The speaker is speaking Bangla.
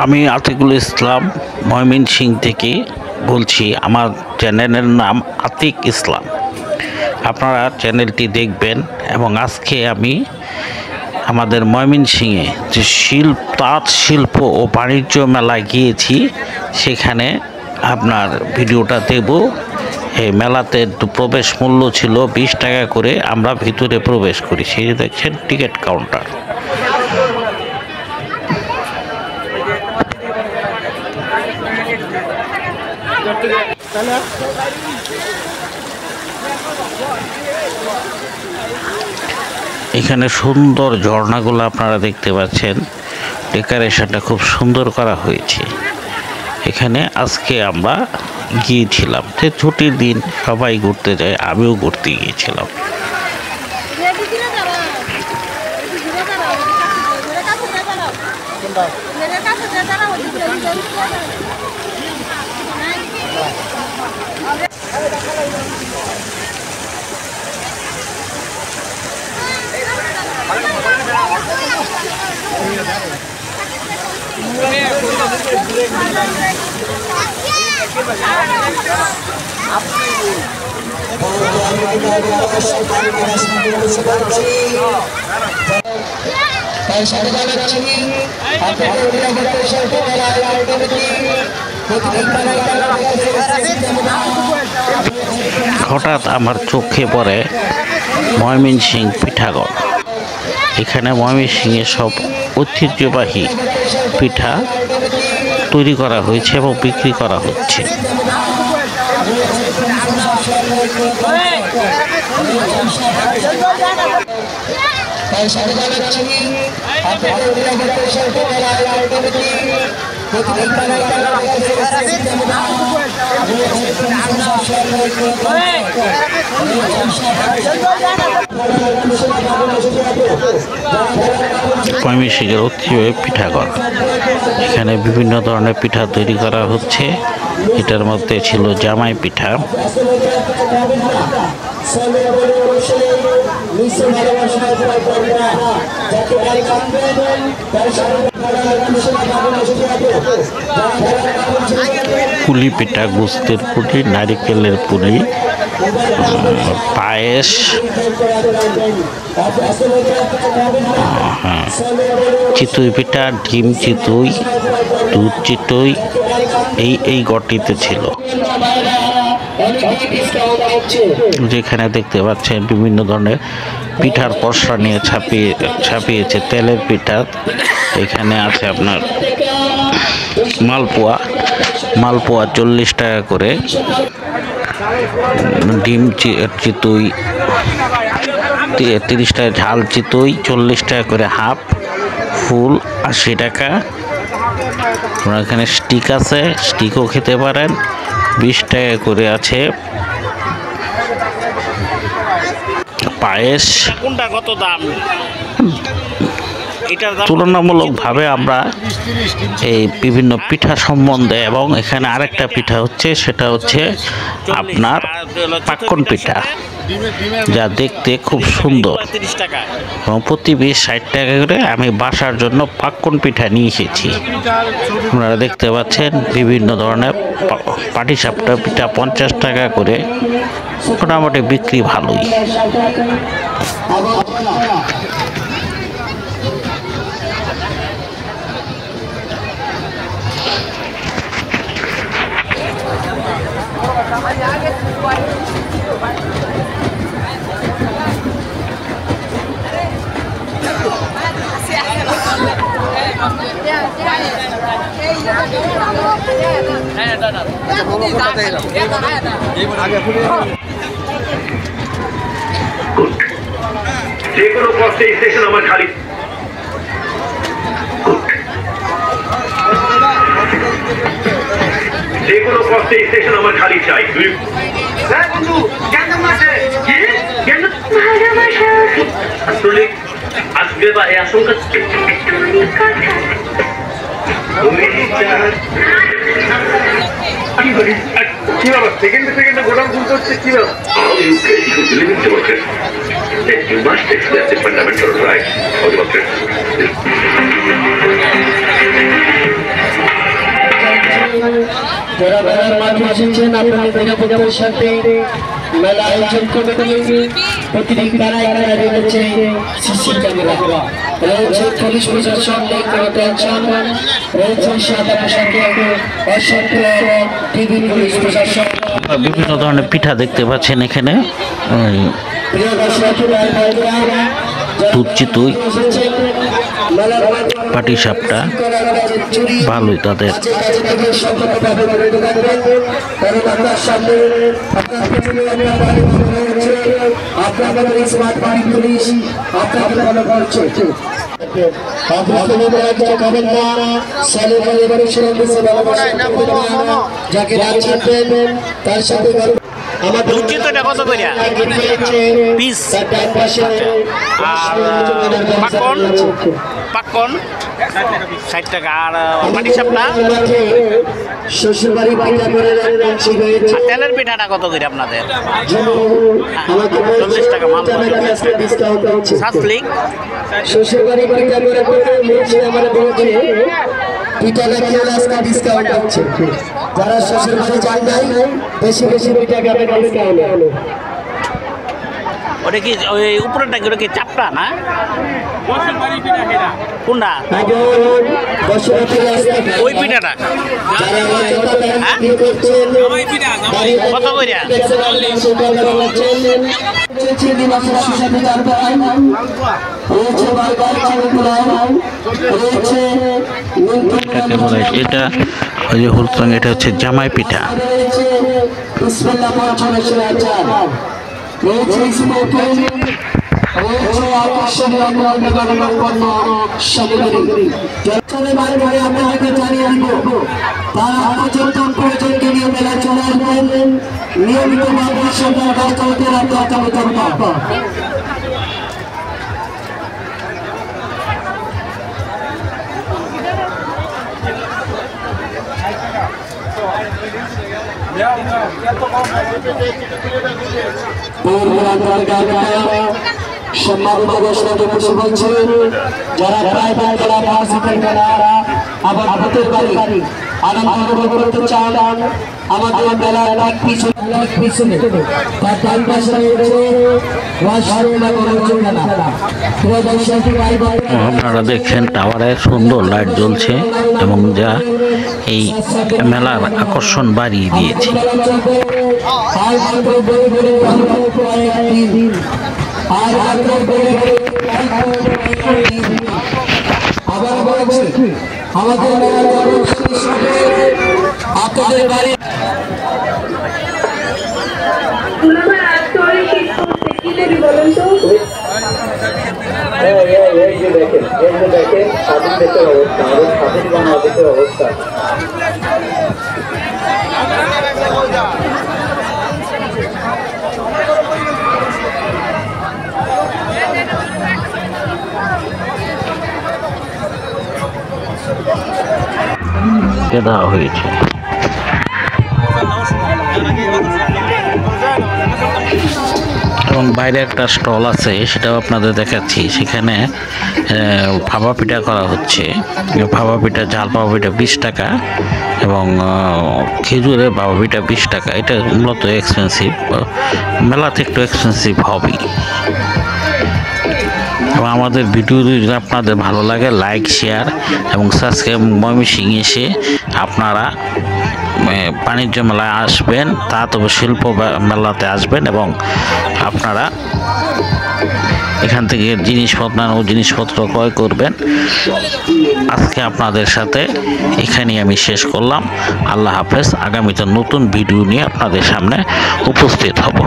আমি আতিকুল ইসলাম ময়মনসিংহ থেকে বলছি। আমার চ্যানেলের নাম আতিক ইসলাম। আপনারা চ্যানেলটি দেখবেন। এবং আজকে আমি আমাদের ময়মনসিংহে যে তাঁত শিল্প ও বাণিজ্য মেলায় গিয়েছি, সেখানে আপনার ভিডিওটা দেব। এই মেলাতে প্রবেশ মূল্য ছিল 20 টাকা করে। আমরা ভিতরে প্রবেশ করি। সেই দেখছেন টিকিট কাউন্টার। এখানে সুন্দর ঝর্ণাগুলো আপনারা দেখতে পাচ্ছেন। ডেকোরেশনটা খুব সুন্দর করা হয়েছে। এখানে আজকে আমরা গিয়েছিলাম, যে ছুটির দিন সবাই ঘুরতে যায়, আমিও ঘুরতে গিয়েছিলাম। হঠাৎ আমার চোখে পড়ে ময়মনসিংহ পিঠাঘর। এখানে ময়মনসিংহের সব ঐতিহ্যবাহী পিঠা তৈরি করা হয়েছে এবং বিক্রি করা হচ্ছে। ময়মনসিংহের ঐতিহ্যবাহী পিঠাঘর। এখানে বিভিন্ন ধরনের পিঠা তৈরি করা হচ্ছে। এটার মধ্যে ছিল জামাই পিঠা, পুলি পিঠা, গোস্তের পুলি, নারিকেলের পুলি, পায়েস, চিতই পিঠা, ডিম চিতই, দুধ চিতই, এই গটিতে ছিল। যেখানে দেখতে পাচ্ছেন বিভিন্ন ধরনের পিঠার পসরা নিয়ে ছাপিয়েছে। তেলের পিঠা, এখানে আছে আপনার মালপোয়া 40 টাকা করে, ডিম চিতই 30 টাকা, ঝাল চিতই 40 টাকা করে হাফ, ফুল 80 টাকা। এখানে স্টিক আছে, স্টিকও খেতে পারেন, 20 টাকা করে আছে। পায়েস কোনটা কত দাম? তুলনামূলকভাবে আমরা এই বিভিন্ন পিঠা সম্বন্ধে, এবং এখানে আরেকটা পিঠা হচ্ছে, সেটা হচ্ছে আপনার পাক্কন পিঠা, যা দেখতে খুব সুন্দর এবং প্রতি পিস 60 টাকা করে। আমি বাসার জন্য পাক্কন পিঠা নিয়ে এসেছি। আপনারা দেখতে পাচ্ছেন বিভিন্ন ধরনের পাটিসাপটা পিঠা 50 টাকা করে। মোটামুটি বিক্রি ভালোই। যে কোনো কষ্টে স্টেশন আমার খালি। যে কোনো কষ্টে স্টেশন আমার খালি চাই। আসলে আসবে বা এই আশঙ্কা কি ব্যাপার? সেকেন্ডে গোডাউন খুলতে হচ্ছে, কি ব্যাপার? You must accept the fundamental rights of democracy. যারা মেলার মাঠে এসেছেন আপনাদের নিরাপত্তার সাথে মেলা আয়োজন কমিটি প্রতিটি কারায় কারায় রয়েছে সিসি ক্যামেরা, রয়েছে পুলিশ প্রশাসন, কোনো টেনশন রয়েছে সাদা পোশাকে অসংখ্য টিভি পুলিশ প্রশাসন। বিভিন্ন ধরনের পিঠা দেখতে পাচ্ছেন এখানে, প্রিয় দর্শক দুধ চিতই, পাটিসাপটা, ভালোই তাদের। তার সাথে কত করে পিস? আর পাকন 60 টাকা। আর পাটিসাপটা, শ্বশুরবাড়ি বাড়িটা করে তেলের পিঠাটা কত করে আপনাদের? 40 টাকা মাল সাসলিং। শ্বশুরবাড়ি বাড়িটা করে আমার বলছে পিঠাটা খেলে আজকে ডিসকাউন্ট হচ্ছে, যারা শ্বশুরবাড়ি যান নাই বেশি বেশি পিঠা খাবে ডিসকাউন্ট। ওটা কি ওই উপরেরটা কি, ওটা কি চাপটা না কোনটা? ওই পিঠাটা কত করে? এটা ওই যে হুলসং, এটা হচ্ছে জামাই পিঠা। সম্মানিত দর্শকদের বসে বলছে, যারা প্রাইভেট যারা ভার্সিটির মেলারা আবার হাতের বাড়ি আনন্দ করতে চান, আমাদের মেলার এক পিছনে তার ডান পাশে রয়েছে আপনারা দেখছেন টাওয়ারে সুন্দর লাইট জ্বলছে এবং যা এই মেলার আকর্ষণ বাড়িয়ে দিয়েছে। আপনাদের বাড়ি দেখেন স্বাধীন অবস্থা, স্বাধীন বাংলাদেশের অবস্থা। দেওয়া হয়েছে এবং বাইরে একটা স্টল আছে, সেটাও আপনাদের দেখাচ্ছি। সেখানে ভাপা পিঠা করা হচ্ছে। ভাপা পিঠা, ঝাল ভাপা পিঠা 20 টাকা এবং খেজুরের ভাপা পিঠা 20 টাকা। এটা মূলত এক্সপেন্সিভ, মেলাতে একটু এক্সপেন্সিভ হবেই। এবং আমাদের ভিডিও যদি আপনাদের ভালো লাগে, লাইক, শেয়ার এবং সাবস্ক্রাইব। ময়মনসিংহ এসে আপনারা বাণিজ্য মেলায় আসবেন, তা তবে শিল্প মেলাতে আসবেন এবং আপনারা এখান থেকে জিনিসপত্র ক্রয় করবেন। আজকে আপনাদের সাথে এখানেই আমি শেষ করলাম। আল্লাহ হাফেজ। আগামীতে নতুন ভিডিও নিয়ে আপনাদের সামনে উপস্থিত হব।